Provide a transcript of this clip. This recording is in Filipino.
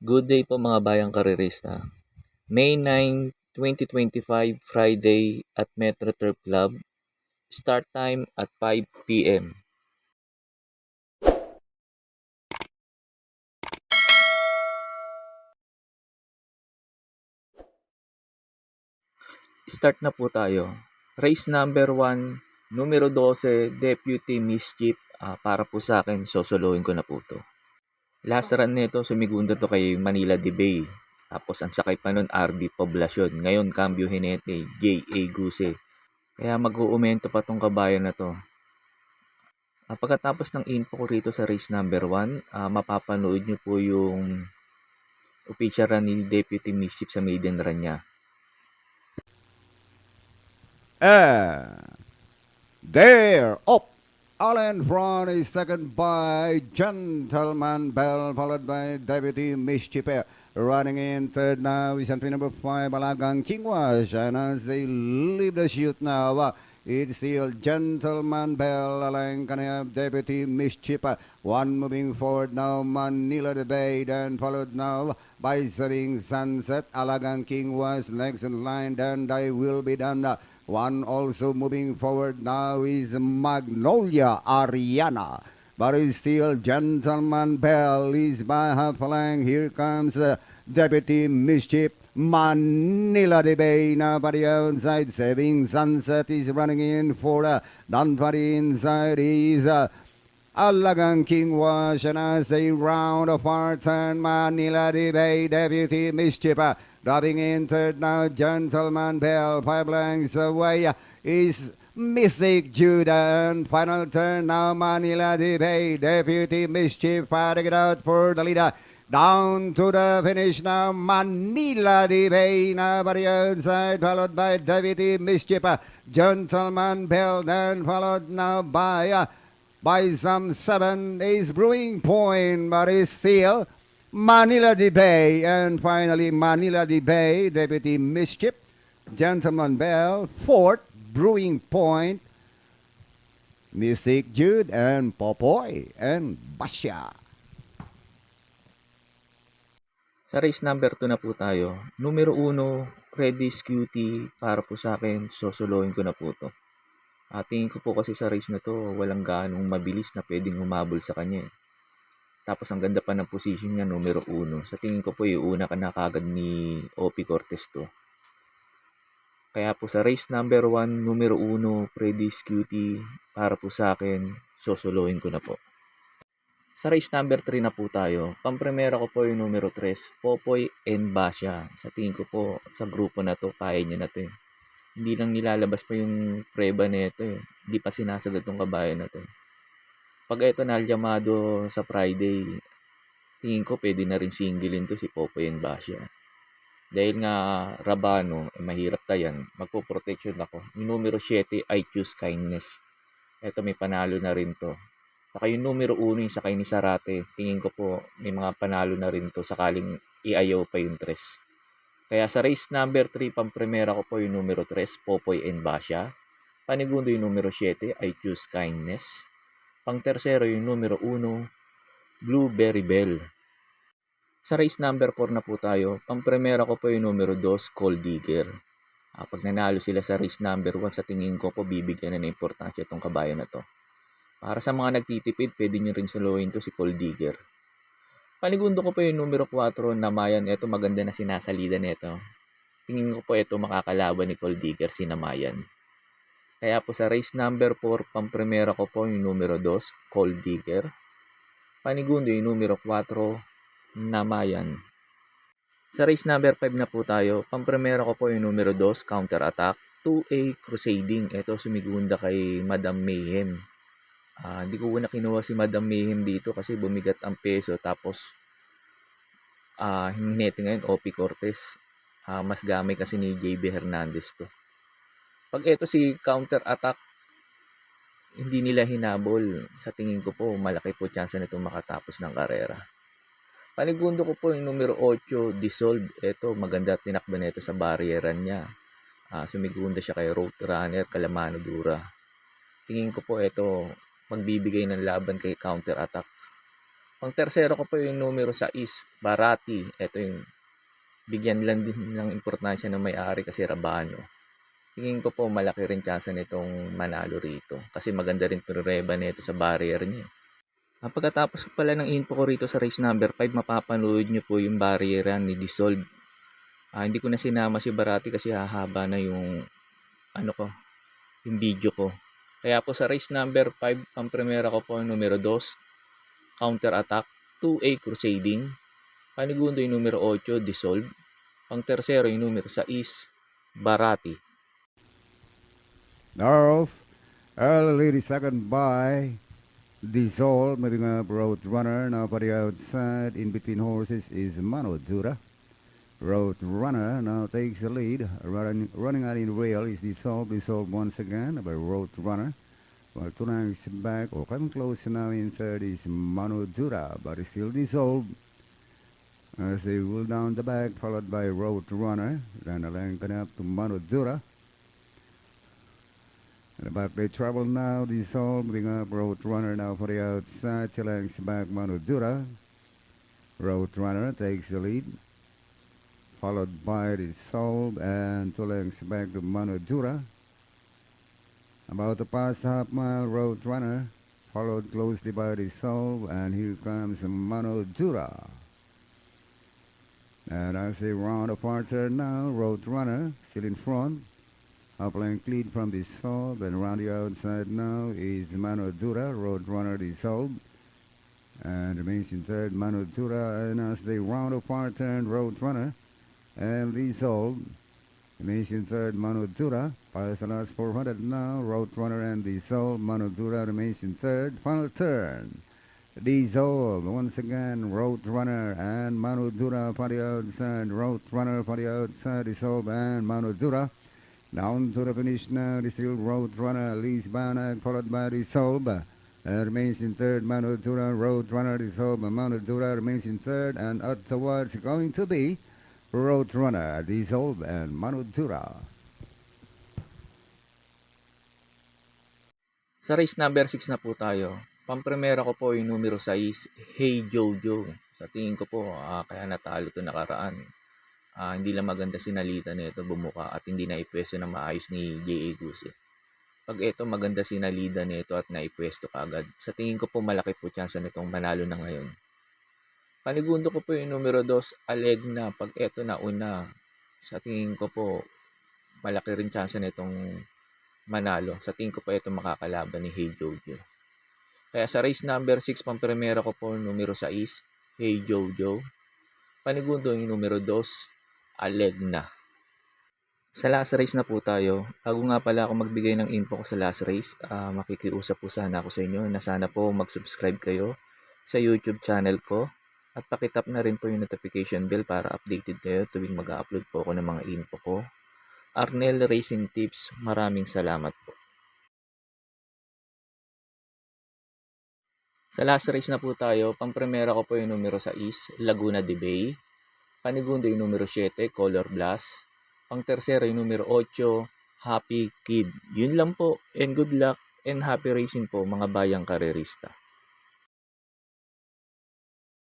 Good day po mga bayang karerista. May 9, 2025, Friday at Metro Turf Club. Start time at 5 p.m. Start na po tayo. Race number 1, numero 12, Deputy Mischief. Para po sa akin, sosolohin ko na po to. Last run nito, sumigunda to kay Manila de Bay. Tapos ang sakay pa nun, RB Poblacion. Ngayon, Cambio Jinete, J.A. Guse. Kaya mag-uumento pa tong kabayan na to. Pagkatapos ng info ko rito sa race number 1, mapapanood nyo po yung official run ni Deputy Mischief sa maiden run niya. They're up. Allen Front is second by Gentleman Bell, followed by Deputy Mischief. Running in third now is entry number 5, Alagang Kingwash. And as they leave the chute now, it's still Gentleman Bell, Alang Kanaya, Deputy Mischief. One moving forward now, Manila the Bay, then followed now by Setting Sunset, Alagang Kingwash. Next in line, then they will be done. One also moving forward now is Magnolia Ariana. But it's still Gentleman Bell is by half a length. Here comes Deputy Mischief. Manila de Bay now by the outside. Saving Sunset is running in for Dunfari inside is Alagang Kingwash, and as they round of our turn, Manila de Bay, Deputy Mischief. Dropping in third now, Gentleman Bell, 5 lengths away is Mystic Judah. And final turn now, Manila de Bay, Deputy Mischief fighting it out for the leader. Down to the finish now, Manila de Bay now by the outside, followed by Deputy Mischief. Gentleman Bell then followed now by some 7 is Brewing Point, but is still Manila de Bay, and finally Manila de Bay, Deputy Mischief, Gentleman Bell, 4th, Brewing Point, Mystic Jude, and Popoy, and Basya. Sa race number 2 na po tayo. Numero 1, Redis Cutie. Para po sa akin, sosolohin ko na po to. Tingin ko po kasi sa race na to, walang ganong mabilis na pwedeng humabol sa kanya. Tapos ang ganda pa ng position niya, numero 1. Sa tingin ko po, una ka na kagad ni Opie Cortez to. Kaya po sa race number 1, numero 1, Predis Cutie, para po sa akin, sosolohin ko na po. Sa race number 3 na po tayo. Pampremera ko po yung numero 3, Popoy and Basya. Sa tingin ko po, sa grupo na to, kaya niya na to eh. Hindi lang nilalabas pa yung preba na ito eh. Hindi pa sinasagot tong kabayan na to eh. Pag ito nalyamado sa Friday, tingin ko pwede na rin singilin to si Popoy and Basya. Dahil nga Rabano, mahirap tayan, magpo-protection ako. Yung numero 7, I Choose Kindness. Ito may panalo na rin to. Saka yung numero 1, yung sakay ni Sarate, tingin ko po may mga panalo na rin to sakaling iayaw pa yung 3. Kaya sa race number 3, pampremera ko po yung numero 3, Popoy and Basya. Panigundo yung numero 7, I Choose Kindness. Pang tersero yung numero 1, Blueberry Bell. Sa race number 4 na po tayo, pampremera ko po yung numero 2, Gold Digger. Pag nanalo sila sa race number 1, sa tingin ko po bibigyan na ng importansya itong kabayo na to. Para sa mga nagtitipid, pwede nyo rin suluhin to si Gold Digger. Panigundo ko po yung numero 4, Namayan. Ito maganda na sinasalida nito. Tingin ko po ito makakalaban ni Gold Digger, si Namayan. Kaya po sa race number 4, pampremera ko po yung numero 2, Gold Digger. Panigundo yung numero 4, Namayan. Sa race number 5 na po tayo, pampremera ko po yung numero 2, Counter Attack. 2A Crusading. Ito sumigunda kay Madam Mayhem. Hindi ko na kinuha si Madam Mayhem dito kasi bumigat ang peso. Tapos hinete ngayon Opie Cortez. Mas gamay kasi ni JB Hernandez to. Pag ito si Counter Attack, hindi nila hinabol. Sa tingin ko po, malaki po chance nito makatapos ng karera. Panigundo ko po yung numero 8, Dissolve. Ito, maganda tinakbo nito sa barrieran niya. Sumigunda siya kay Road Runner, Calamano Dura. Tingin ko po ito, magbibigay ng laban kay Counter Attack. Pang tersero ko po yung numero 6, Barati. Ito yung bigyan lang din ng importansya ng may-ari kasi Rabano. Tingin ko po malaki rin tsansa nitong manalo rito kasi maganda rin prueba nito sa barrier niya. Pagkatapos pala ng info ko rito sa race number 5, mapapanood nyo po yung barrier ni Dissolve. Hindi ko na sinama si Barati kasi hahaba na yung yung video ko. Kaya po sa race number 5, ang primera ko po yung numero 2, Counter Attack, 2A Crusading. Panigundo yung numero 8, Dissolve. Pang tersero yung numero 6, Barati. Narrow, early the second by Dissolve, moving up Road Runner. Now for the outside, in between horses is Mano Dura. Road Runner now takes the lead. Running out in rail is Dissolve once again by Road Runner. While two ranks back, or coming close now in third is Mano Dura, but it's still Dissolve. As they roll down the back, followed by Road Runner. Then a length up to Mano Dura. And about they travel now, Dissolve, moving up Road Runner now for the outside. Two lengths back, Mano Dura. Road Runner takes the lead. Followed by Dissolve and two lengths back to Mano Dura. About to pass half mile, Road Runner, followed closely by Dissolve, and here comes Mano Dura. And as they round apart turn now, Road Runner still in front. Upline lead from Dissolve, and around the outside now is Mano Dura, Road Runner Dissolve. And remains in third, Mano Dura, and as they round apart turn, Road Runner and Dissolve. Remains in third, Mano Dura. Piles the last 400 now. Road Runner and Dissolve. Mano Dura remains in third. Final turn. Dissolve once again. Road Runner and Mano Dura for the outside. Road Runner for the outside. Dissolve and Mano Dura. Down to the finish now. The still Road Runner leads Banag, followed by Dissolve. Remains in third, Mano Dura. Road Runner Dissolve. Mano Dura remains in third. And afterwards going to be Road Runner, Dissolve, and Mano Dura. Sa race number 6 na po tayo. Pamprimera ko po yung numero 6, Hey Jojo. Sa tingin ko po, kaya natalo to nakaraan. Hindi lang maganda sinalita nito bumuka at hindi na ipwesto na maayos ni J.A. Guse. Pag ito maganda sinalida nito at naipwesto kagad, sa tingin ko po malaki po tsansa nitong manalo na ngayon. Panigundo ko po yung numero 2, Alegna. Pag ito na una, sa tingin ko po malaki rin tsansa nitong manalo. Sa tingin ko po ito makakalaban ni Hey Jojo. Kaya sa race number 6, pamprimera ko po numero 6, Hey Jojo. Panigundo yung numero 2, Alegna. Sa last race na po tayo. Bago nga pala ako magbigay ng info ko sa last race, makikiusap po sana ako sa inyo na sana po mag-subscribe kayo sa YouTube channel ko at pakitap na rin po yung notification bell para updated kayo tuwing mag-upload po ako ng mga info ko. Arnel Racing Tips, maraming salamat po. Sa last race na po tayo, pamprimera ko po yung numero 6, Laguna de Bay. Panigundo yung numero 7, Color Blast. Pang tersero yung numero 8, Happy Kid. Yun lang po, and good luck and happy racing po mga bayang karerista.